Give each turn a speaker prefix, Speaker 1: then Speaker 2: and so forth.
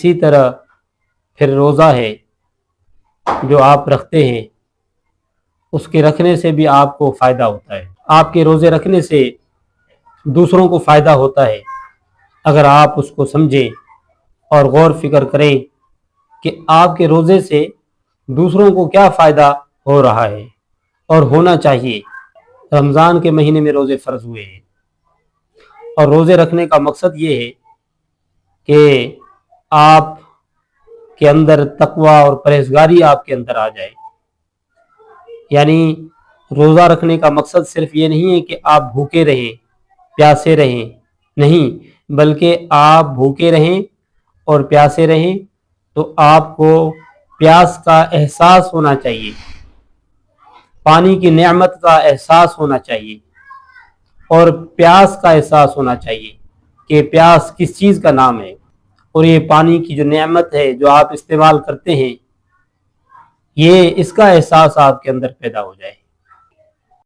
Speaker 1: اسی طرح پھر روزہ ہے جو آپ رکھتے ہیں، اس کے رکھنے سے بھی آپ کو فائدہ ہوتا ہے۔ آپ کے روزے رکھنے سے دوسروں کو فائدہ ہوتا ہے اگر آپ اس کو سمجھیں اور غور فکر کریں کہ آپ کے روزے سے دوسروں کو کیا فائدہ ہو رہا ہے اور ہونا چاہیے۔ رمضان کے مہینے میں روزے فرض ہوئے ہیں، اور روزے رکھنے کا مقصد یہ ہے کہ آپ کے اندر تقوی اور پرہیزگاری آپ کے اندر آ جائے۔ یعنی روزہ رکھنے کا مقصد صرف یہ نہیں ہے کہ آپ بھوکے رہیں، پیاسے رہیں، نہیں، بلکہ آپ بھوکے رہیں اور پیاسے رہیں تو آپ کو پیاس کا احساس ہونا چاہیے، پانی کی نعمت کا احساس ہونا چاہیے، اور پیاس کا احساس ہونا چاہیے کہ پیاس کس چیز کا نام ہے، اور یہ پانی کی جو نعمت ہے جو آپ استعمال کرتے ہیں، یہ اس کا احساس آپ کے اندر پیدا ہو جائے۔